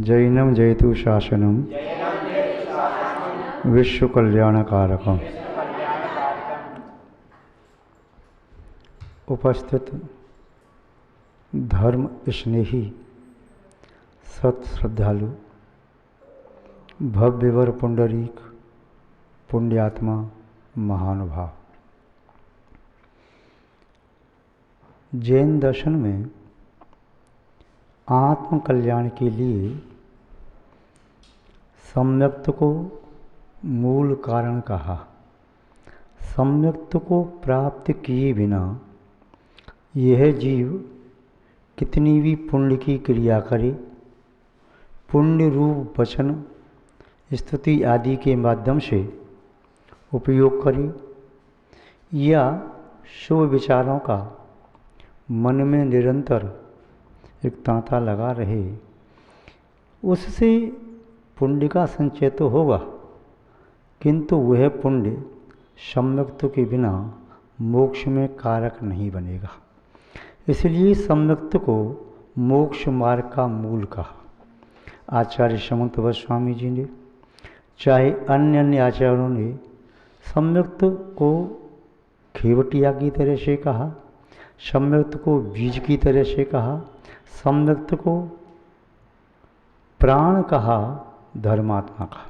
जैनम जयतु शासनम विश्व कल्याणकारकम। उपस्थित धर्म स्नेही सत श्रद्धालु भव्यवर पुंडरीक पुण्यात्मा महानुभाव, जैन दर्शन में आत्म कल्याण के लिए सम्यक्त को मूल कारण कहा। सम्यक्त को प्राप्त किए बिना यह जीव कितनी भी पुण्य की क्रिया करे, पुण्य रूप वचन स्तुति आदि के माध्यम से उपयोग करे या शुभ विचारों का मन में निरंतर एक तांता लगा रहे, उससे पुण्य का संचय तो होगा, किंतु वह पुण्य सम्यक्त के बिना मोक्ष में कारक नहीं बनेगा। इसलिए सम्यक्त को मोक्ष मार्ग का मूल कहा। आचार्य समंत गोस्वामी जी ने चाहे अन्य अन्य आचार्यों ने सम्यक्त को खेवटिया की तरह से कहा, सम्यक्त को बीज की तरह से कहा, सम्यक्त को प्राण कहा, धर्मात्मा कहा।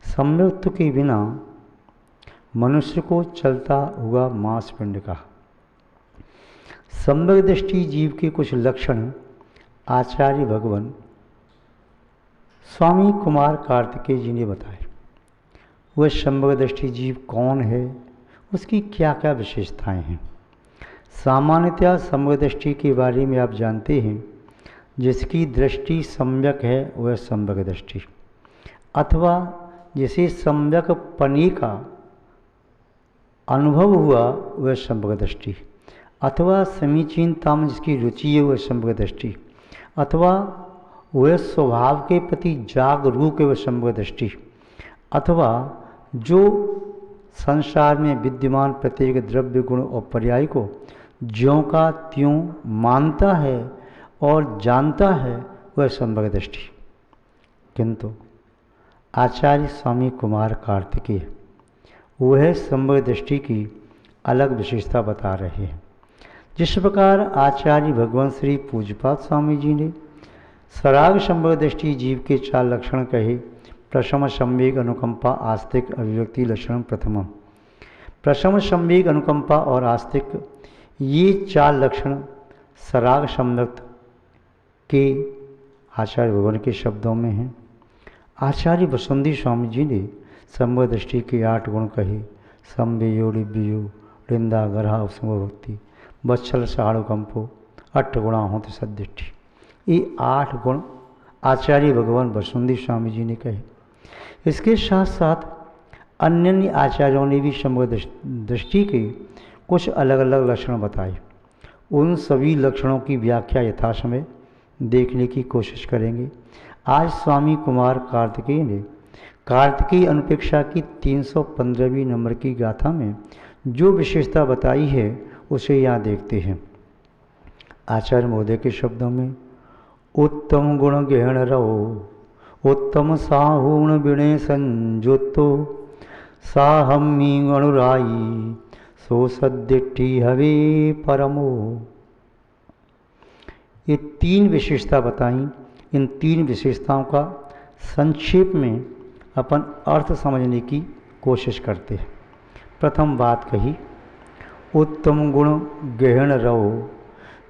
सम्यक्त के बिना मनुष्य को चलता हुआ मांसपिंड कहा। सम्यक दृष्टि जीव के कुछ लक्षण आचार्य भगवान स्वामी कुमार कार्तिकेय जी ने बताए। वह सम्यक दृष्टि जीव कौन है, उसकी क्या क्या विशेषताएं हैं। सामान्यतः सम्यक दृष्टि के बारे में आप जानते हैं, जिसकी दृष्टि सम्यक है वह सम्यक दृष्टि, अथवा जिसे सम्यक पने का अनुभव हुआ वह सम्यक दृष्टि, अथवा समीचीनता में जिसकी रुचि है वह सम्यक दृष्टि, अथवा वह स्वभाव के प्रति जागरूक है वह सम्यक दृष्टि, अथवा जो संसार में विद्यमान प्रत्येक द्रव्य गुण और पर्याय को ज्यों का त्यों मानता है और जानता है वह सम्यक दृष्टि। किंतु आचार्य स्वामी कुमार कार्तिकेय वह सम्यक दृष्टि की अलग विशेषता बता रहे हैं। जिस प्रकार आचार्य भगवान श्री पूज्यपाद स्वामी जी ने सराग सम्यक दृष्टि जीव के 4 लक्षण कहे। प्रशम संवेग अनुकंपा आस्तिक अभिव्यक्ति लक्षण प्रथमम। प्रशम संवेग अनुकंपा और आस्तिक ये 4 लक्षण सराग सम्यक्त के आचार्य भगवान के शब्दों में हैं। आचार्य वसुंधी स्वामी जी ने सम्यक दृष्टि के 8 गुण कहे। संवेयो डिव्यो वृंदा गर्हा भक्ति वत्सल साणुकंपो 8 गुणा होत सदृष्टि। ये 8 गुण आचार्य भगवान वसुंधी स्वामी जी ने कहे। इसके साथ साथ अन्य आचार्यों ने भी सम्यक दृष्टि के कुछ अलग अलग लक्षण बताए। उन सभी लक्षणों की व्याख्या यथासमय देखने की कोशिश करेंगे। आज स्वामी कुमार कार्तिकेय ने कार्तिकेय अनुपेक्षा की 315वीं नंबर की गाथा में जो विशेषता बताई है उसे यहाँ देखते हैं। आचार्य महोदय के शब्दों में उत्तम गुण गहन रहो, उत्तम साहुण विणे संजुतो, साहमी अनुराई सो सद्दिट्ठी हवे परमो। ये 3 विशेषता बताई। इन 3 विशेषताओं का संक्षेप में अपन अर्थ समझने की कोशिश करते हैं। प्रथम बात कही उत्तम गुण गहन रहो।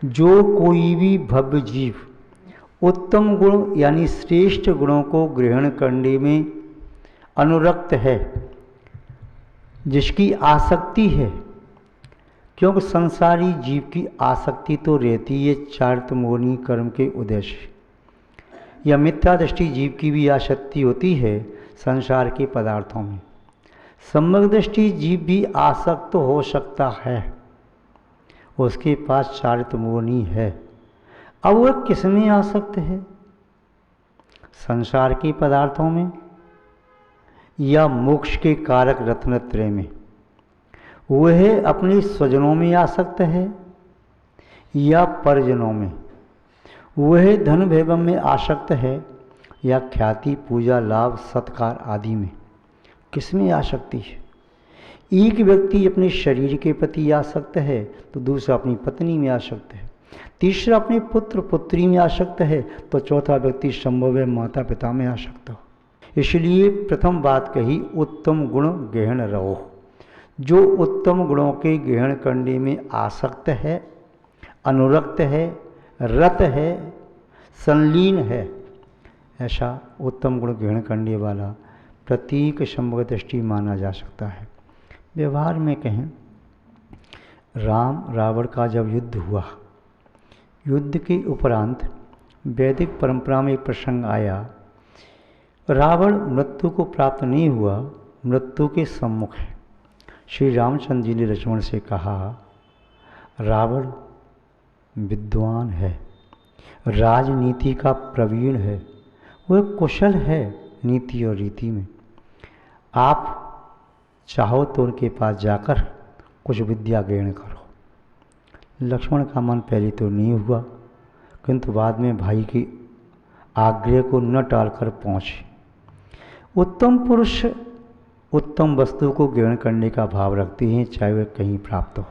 जो कोई भी भव्य जीव उत्तम गुण यानी श्रेष्ठ गुणों को ग्रहण करने में अनुरक्त है, जिसकी आसक्ति है, क्योंकि संसारी जीव की आसक्ति तो रहती है चारित्रमोहनी कर्म के उद्देश्य, या मिथ्या दृष्टि जीव की भी आसक्ति होती है संसार के पदार्थों में। सम्यक दृष्टि जीव भी आसक्त हो सकता है, उसके पास चारित्रमोहनी है। अब वह किसमें आसक्त है, संसार के पदार्थों में या मोक्ष के कारक रत्नत्रय में। वह अपने स्वजनों में आसक्त है या परिजनों में। वह धन वैभव में आसक्त है या ख्याति, पूजा, लाभ, सत्कार आदि में? किसमें आसक्ति है? एक व्यक्ति अपने शरीर के प्रति आसक्त है तो दूसरा अपनी पत्नी में आसक्त है, तीसरा अपने पुत्र पुत्री में आसक्त है तो चौथा व्यक्ति संभव है माता पिता में आसक्त हो। इसलिए प्रथम बात कही, उत्तम गुण गहन रहो। जो उत्तम गुणों के ग्रहण करने में आसक्त है, अनुरक्त है, रत है, संलीन है, ऐसा उत्तम गुण ग्रहण करने वाला प्रतीक संभव दृष्टि माना जा सकता है। व्यवहार में कहें, राम रावण का जब युद्ध हुआ, युद्ध के उपरांत वैदिक परंपरा में एक प्रसंग आया। रावण मृत्यु को प्राप्त नहीं हुआ, मृत्यु के सम्मुख है। श्री रामचंद्र जी ने लक्ष्मण से कहा, रावण विद्वान है, राजनीति का प्रवीण है, वह कुशल है नीति और रीति में। आप चाहो तो उनके पास जाकर कुछ विद्या ग्रहण करो। लक्ष्मण का मन पहले तो नहीं हुआ, किंतु बाद में भाई की आग्रह को न टालकर पहुँचे। उत्तम पुरुष उत्तम वस्तु को ग्रहण करने का भाव रखते हैं, चाहे वह कहीं प्राप्त हो।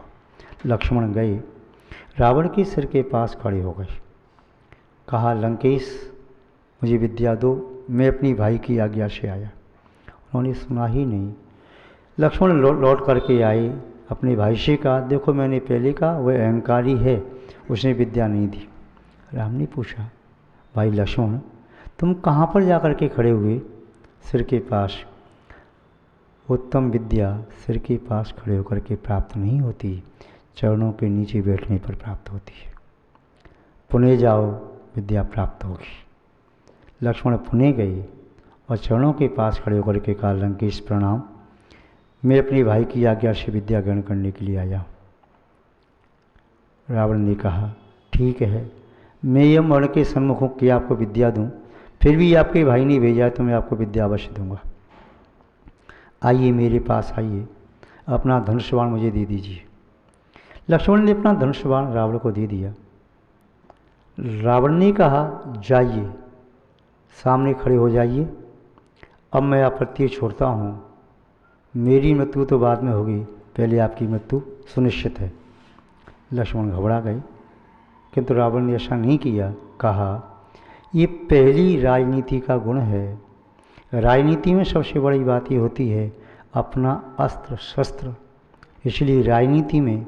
लक्ष्मण गए, रावण के सिर के पास खड़े हो गए, कहा, लंकेश मुझे विद्या दो, मैं अपनी भाई की आज्ञा से आया। उन्होंने सुना ही नहीं। लक्ष्मण लौट करके आए, अपने भाई से कहा, देखो मैंने पहले कहा वह अहंकारी है, उसने विद्या नहीं दी। राम ने पूछा, भाई लक्ष्मण तुम कहाँ पर जाकर के खड़े हुए? सिर के पास। उत्तम विद्या सिर के पास खड़े होकर के प्राप्त नहीं होती, चरणों के नीचे बैठने पर प्राप्त होती है। पुणे जाओ, विद्या प्राप्त होगी। लक्ष्मण पुणे गए और चरणों के पास खड़े होकर के कहा, लंकेश प्रणाम, मैं अपने भाई की आज्ञा से विद्या ग्रहण करने के लिए आया। रावण ने कहा, ठीक है, मैं यह मरण के सम्मुख हूँ कि आपको विद्या दूँ, फिर भी आपके भाई ने भेजा है तो मैं आपको विद्या अवश्य दूंगा। आइए मेरे पास आइए, अपना धनुष बाण मुझे दे दीजिए। लक्ष्मण ने अपना धनुष बाण रावण को दे दिया। रावण ने कहा, जाइए सामने खड़े हो जाइए, अब मैं आप पर तीर छोड़ता हूँ। मेरी मृत्यु तो बाद में होगी, पहले आपकी मृत्यु सुनिश्चित है। लक्ष्मण घबरा गए, किंतु रावण ने ऐसा नहीं किया। कहा, ये पहली राजनीति का गुण है। राजनीति में सबसे बड़ी बात ये होती है अपना अस्त्र शस्त्र। इसलिए राजनीति में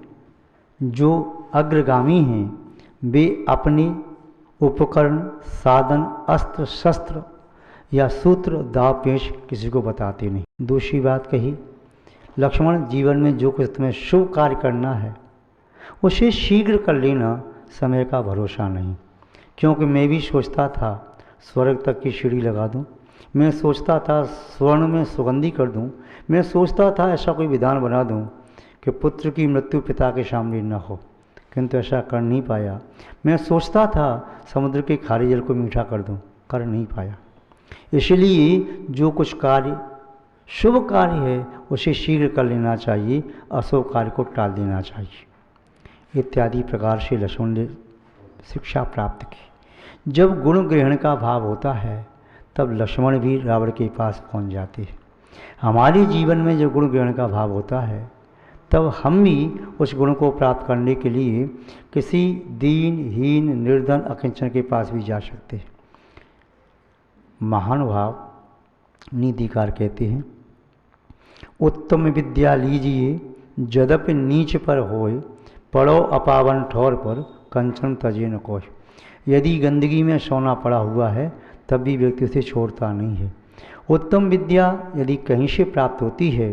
जो अग्रगामी हैं वे अपने उपकरण, साधन, अस्त्र शस्त्र या सूत्र, दाव पेश किसी को बताते नहीं। दूसरी बात कही, लक्ष्मण जीवन में जो कुछ तुम्हें शुभ कार्य करना है उसे शीघ्र कर लेना, समय का भरोसा नहीं। क्योंकि मैं भी सोचता था स्वर्ग तक की सीढ़ी लगा दूं, मैं सोचता था स्वर्ण में सुगंधी कर दूं, मैं सोचता था ऐसा कोई विधान बना दूं कि पुत्र की मृत्यु पिता के सामने न हो, किंतु ऐसा कर नहीं पाया। मैं सोचता था समुद्र के खारे जल को मीठा कर दूं, कर नहीं पाया। इसलिए जो कुछ कार्य शुभ कार्य है उसे शीघ्र कर लेना चाहिए, अशुभ कार्य को टाल देना चाहिए। इत्यादि प्रकार से लक्ष्मण ने शिक्षा प्राप्त की। जब गुण ग्रहण का भाव होता है तब लक्ष्मण भी रावण के पास पहुंच जाते हैं। हमारे जीवन में जब गुण ग्रहण का भाव होता है तब हम भी उस गुण को प्राप्त करने के लिए किसी दीन, हीन, निर्धन, अकिंचन के पास भी जा सकते हैं। महानुभाव नीतिकार कहते हैं, उत्तम विद्या लीजिए यद्यपि नीच पर होए, पड़ो अपावन ठौर पर कंचन तजे न कोय। यदि गंदगी में सोना पड़ा हुआ है तब भी व्यक्ति उसे छोड़ता नहीं है। उत्तम विद्या यदि कहीं से प्राप्त होती है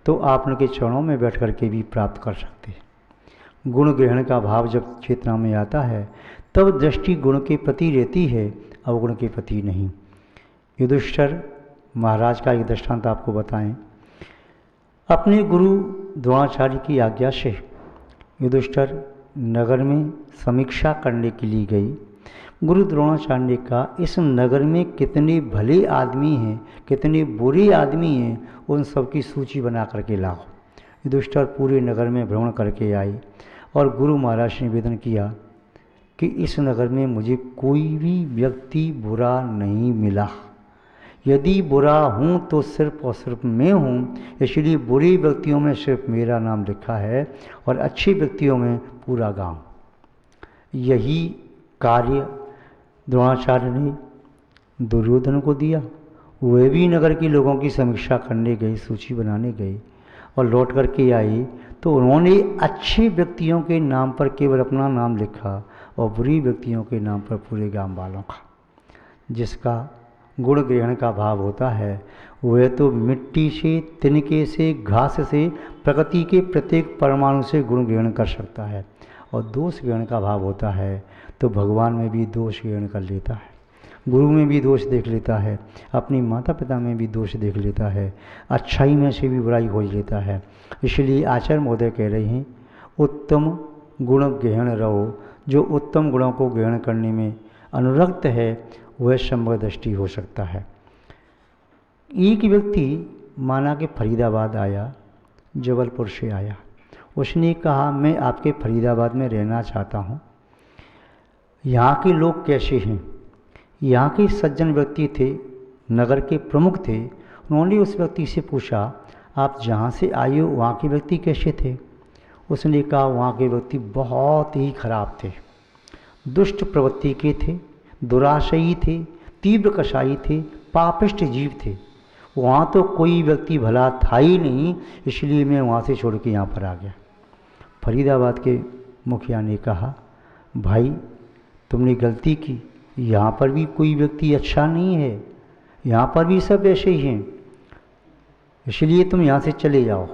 तो आप उनके चरणों में बैठ कर के भी प्राप्त कर सकते हैं। गुण ग्रहण का भाव जब चेतना में आता है तब दृष्टि गुण के प्रति रहती है, अवगुण के प्रति नहीं। युधिष्ठिर महाराज का एक दृष्टांत आपको बताएं। अपने गुरु द्रोणाचार्य की आज्ञा से युधिष्ठिर नगर में समीक्षा करने के लिए गई। गुरु द्रोणाचार्य ने कहा, इस नगर में कितने भले आदमी हैं, कितने बुरे आदमी हैं, उन सब की सूची बना करके लाओ। युधिष्ठिर पूरे नगर में भ्रमण करके आई और गुरु महाराज ने निवेदन किया कि इस नगर में मुझे कोई भी व्यक्ति बुरा नहीं मिला। यदि बुरा हूँ तो सिर्फ और सिर्फ मैं हूँ, इसलिए बुरे व्यक्तियों में सिर्फ मेरा नाम लिखा है और अच्छे व्यक्तियों में पूरा गांव। यही कार्य द्रोणाचार्य ने दुर्योधन को दिया। वे भी नगर के लोगों की समीक्षा करने गए, सूची बनाने गए और लौट करके आए तो उन्होंने अच्छे व्यक्तियों के नाम पर केवल अपना नाम लिखा और बुरे व्यक्तियों के नाम पर पूरे गांव वालों का। जिसका गुण ग्रहण का भाव होता है वह तो मिट्टी से, तिनके से, घास से, प्रकृति के प्रत्येक परमाणु से गुण ग्रहण कर सकता है। और दोष ग्रहण का भाव होता है तो भगवान में भी दोष ग्रहण कर लेता है, गुरु में भी दोष देख लेता है, अपनी माता पिता में भी दोष देख लेता है, अच्छाई में से भी बुराई खोज लेता है। इसलिए आचार्य महोदय कह रहे हैं उत्तम गुण ग्रहण रहो। जो उत्तम गुणों को ग्रहण करने में अनुरक्त है वह समदृष्टि हो सकता है। एक व्यक्ति माना कि फरीदाबाद आया, जबलपुर से आया। उसने कहा मैं आपके फरीदाबाद में रहना चाहता हूँ, यहाँ के लोग कैसे हैं। यहाँ के सज्जन व्यक्ति थे, नगर के प्रमुख थे। उन्होंने उस व्यक्ति से पूछा आप जहाँ से आए हो वहाँ के व्यक्ति कैसे थे। उसने कहा वहाँ के व्यक्ति बहुत ही खराब थे, दुष्ट प्रवृत्ति के थे, दुराशयी थे, तीव्र कसाई थे, पापिष्ट जीव थे। वहाँ तो कोई व्यक्ति भला था ही नहीं, इसलिए मैं वहाँ से छोड़ के यहाँ पर आ गया। फरीदाबाद के मुखिया ने कहा भाई तुमने गलती की, यहाँ पर भी कोई व्यक्ति अच्छा नहीं है, यहाँ पर भी सब ऐसे ही हैं, इसलिए तुम यहाँ से चले जाओ।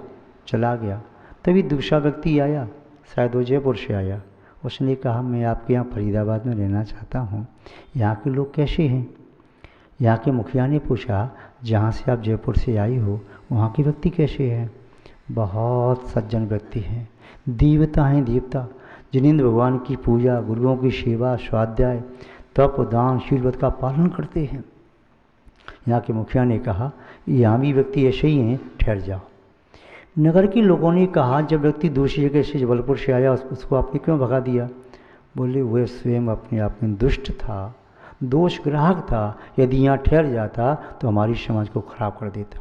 चला गया। तभी दूसरा व्यक्ति आया, शायद वो जयपुर से आया। उसने कहा मैं आपके यहाँ फरीदाबाद में रहना चाहता हूँ, यहाँ के लोग कैसे हैं। यहाँ के मुखिया ने पूछा जहाँ से आप जयपुर से आई हो वहाँ के व्यक्ति कैसे हैं। बहुत सज्जन व्यक्ति हैं, देवता हैं, देवता जिनेंद्र भगवान की पूजा, गुरुओं की सेवा, स्वाध्याय, तप, दान, शील व्रत का पालन करते हैं। यहाँ के मुखिया ने कहा यहाँ भी व्यक्ति ऐसे ही हैं, ठहर जाओ। नगर के लोगों ने कहा जब व्यक्ति दूसरी जगह से जबलपुर से आया उसको आपने क्यों भगा दिया। बोले वह स्वयं अपने आप में दुष्ट था, दोष ग्राहक था, यदि यहाँ ठहर जाता तो हमारी समाज को खराब कर देता।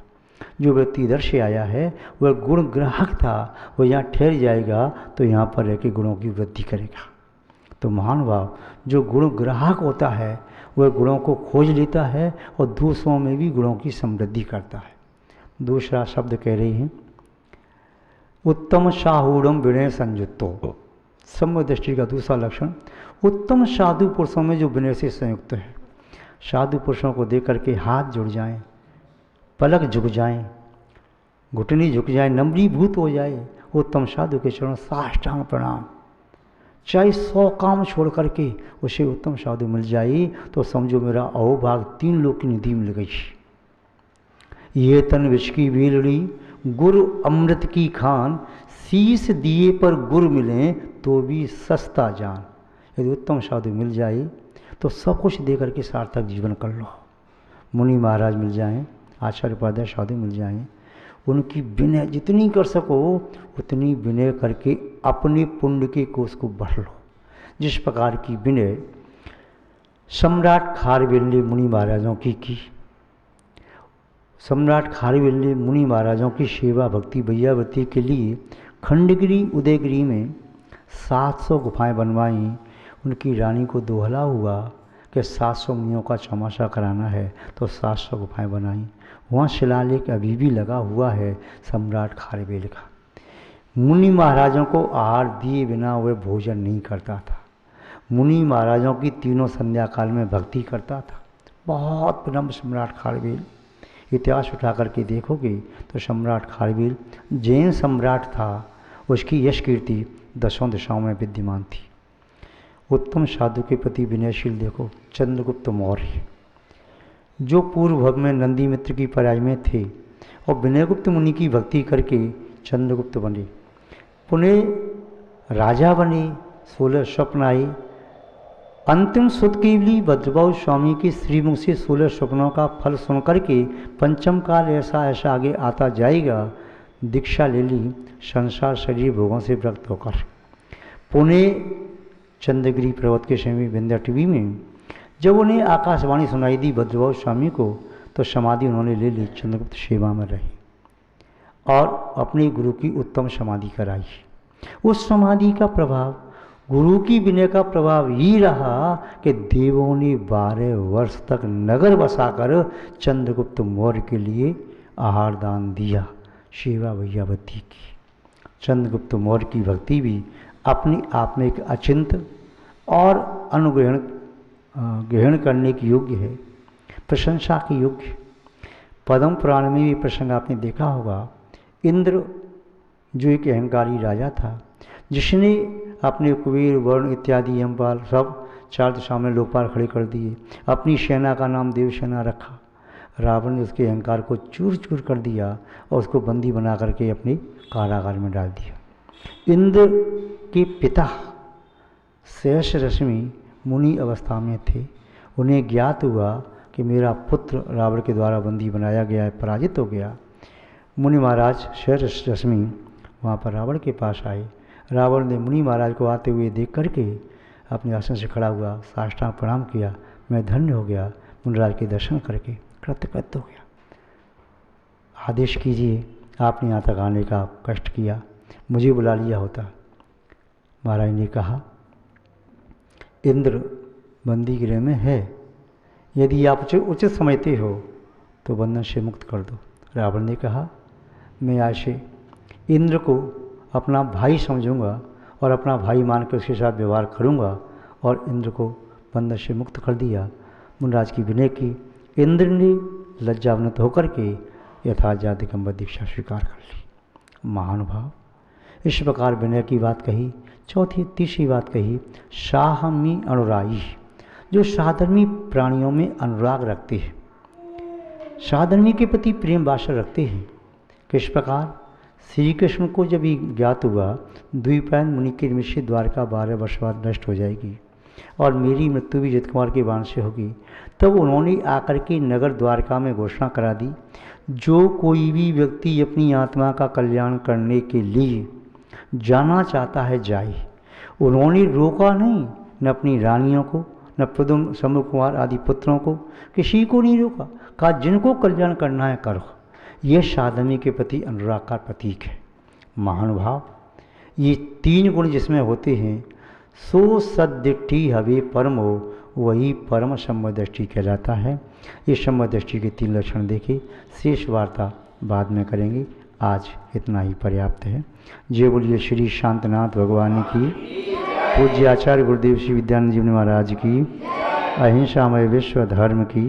जो व्यक्ति इधर से आया है वह गुण ग्राहक था, वह यहाँ ठहर जाएगा तो यहाँ पर रह के गुणों की वृद्धि करेगा। तो महानुभाव जो गुण ग्राहक होता है वह गुणों को खोज लेता है और दूसरों में भी गुणों की समृद्धि करता है। दूसरा शब्द कह रही हैं उत्तम साहूढ़म विनय संयुक्तो। समदृष्टि का दूसरा लक्षण उत्तम साधु पुरुषों में जो विनय से संयुक्त है। साधु पुरुषों को देख करके हाथ जुड़ जाएं, पलक झुक जाएं, घुटनी झुक जाए, नम्रीभूत हो जाए। उत्तम साधु के चरण साष्टांग प्रणाम। चाहे 100 काम छोड़ करके उसे उत्तम साधु मिल जाए तो समझो मेरा अहोभाग 3 लोक की निधि मिल गई। ये तन विष की बेलड़ी गुरु अमृत की खान, शीश दिए पर गुरु मिले तो भी सस्ता जान। यदि उत्तम साधु मिल जाए तो सब कुछ दे करके सार्थक जीवन कर लो। मुनि महाराज मिल जाएं, आचार्य उपाध्याय साधु मिल जाएं, उनकी विनय जितनी कर सको उतनी विनय करके अपने पुण्य के कोष को बढ़ लो। जिस प्रकार की विनय सम्राट खारवेल ने मुनि महाराजों की। सम्राट खारवेल ने मुनि महाराजों की सेवा भक्ति भैयावृत्ति के लिए खंडगिरी उदयगिरी में 700 गुफाएं बनवाई। उनकी रानी को दोहला हुआ कि 700 मुनियों का चौमासा कराना है तो 700 गुफाएं बनाई। वहाँ शिलालेख अभी भी लगा हुआ है सम्राट खारवेल का। मुनि महाराजों को आहार दिए बिना वह भोजन नहीं करता था। मुनि महाराजों की तीनों संध्या काल में भक्ति करता था। बहुत विनम्र सम्राट खारवेल। इतिहास उठा करके देखोगे तो सम्राट खारवेल जैन सम्राट था, उसकी यश कीर्ति 10 दिशाओं में विद्यमान थी। उत्तम साधु के प्रति विनयशील देखो चंद्रगुप्त मौर्य, जो पूर्व भव में नंदी मित्र की पराई में थे और विनयगुप्त मुनि की भक्ति करके चंद्रगुप्त बने, पुनः राजा बने। 16 स्वप्न आए। अंतिम सुत केवली भद्रभाव स्वामी के श्रीमुख से 16 स्वप्नों का फल सुन करके पंचम काल ऐसा ऐसा आगे आता जाएगा। दीक्षा ले ली संसार शरीर भोगों से विरक्त होकर। पुणे चंद्रगिरी पर्वत के समय विंध्या टीवी में जब उन्हें आकाशवाणी सुनाई दी भद्रभाव स्वामी को, तो समाधि उन्होंने ले ली, चंद्रगुप्त सेवा में रहे और अपने गुरु की उत्तम समाधि कराई। उस समाधि का प्रभाव, गुरु की विनय का प्रभाव ही रहा कि देवों ने 12 वर्ष तक नगर बसाकर चंद्रगुप्त मौर्य के लिए आहार दान दिया, सेवा भैयावती की। चंद्रगुप्त मौर्य की भक्ति भी अपने आप में एक अचिंत और ग्रहण करने की योग्य है, प्रशंसा की योग्य। पद्म पुराण में भी प्रसंग आपने देखा होगा, इंद्र जो एक अहंकारी राजा था, जिसने अपने कुबेर वरुण इत्यादि यमपाल सब 4 दिशा में लोकपाल खड़े कर दिए, अपनी सेना का नाम देवसेना रखा। रावण ने उसके अहंकार को चूर चूर कर दिया और उसको बंदी बना करके अपने कारागार में डाल दिया। इंद्र के पिता सहस्र रश्मि मुनि अवस्था में थे। उन्हें ज्ञात हुआ कि मेरा पुत्र रावण के द्वारा बंदी बनाया गया है, पराजित हो गया। मुनि महाराज सहस्र रश्मि वहाँ पर रावण के पास आए। रावण ने मुनि महाराज को आते हुए देख करके अपने आसन से खड़ा हुआ, साष्टांग प्रणाम किया। मैं धन्य हो गया मुनिराज के दर्शन करके, कृतकृत हो गया। आदेश कीजिए, आपने यहाँ तक आने का कष्ट किया, मुझे बुला लिया होता। महाराज ने कहा, इंद्र बंदी गृह में है, यदि आप उचित समझते हो तो बंधन से मुक्त कर दो। रावण ने कहा, मैं आज से इंद्र को अपना भाई समझूंगा और अपना भाई मानकर उसके साथ व्यवहार करूंगा, और इंद्र को बंधन से मुक्त कर दिया। मुनिराज की विनय की। इंद्र ने लज्जावनत होकर के यथार्थ दिगंबर दीक्षा स्वीकार कर ली। महानुभाव, इस प्रकार विनय की बात कही। तीसरी बात कही, साहमी अनुरागी, जो साधर्मी प्राणियों में अनुराग रखते हैं, साधर्मी के प्रति प्रेम वात्सल्य रखते हैं। किस प्रकार? श्री कृष्ण को जब ये ज्ञात हुआ द्विपायन मुनि के निमित्त द्वारका 12 वर्ष बाद नष्ट हो जाएगी और मेरी मृत्यु भी जित कुमार के बाण से होगी, तब उन्होंने आकर के नगर द्वारका में घोषणा करा दी, जो कोई भी व्यक्ति अपनी आत्मा का कल्याण करने के लिए जाना चाहता है जाए। उन्होंने रोका नहीं, न अपनी रानियों को, न प्रद्युम्न शंभु कुमार आदि पुत्रों को, किसी को नहीं रोका। कहा जिनको कल्याण करना है करो। यह साधनी के प्रति अनुराग का प्रतीक है। महानुभाव, ये 3 गुण जिसमें होते हैं, सो सद्दृष्टि हवे परमो, वही परम सम्यदृष्टि कहलाता है। ये सम्यदृष्टि के 3 लक्षण देखे, शेष वार्ता बाद में करेंगे। आज इतना ही पर्याप्त है। जय बोलिए श्री शांतनाथ भगवान की, पूज्य आचार्य गुरुदेव श्री विद्यानंद जी महाराज की, अहिंसामय विश्व धर्म की।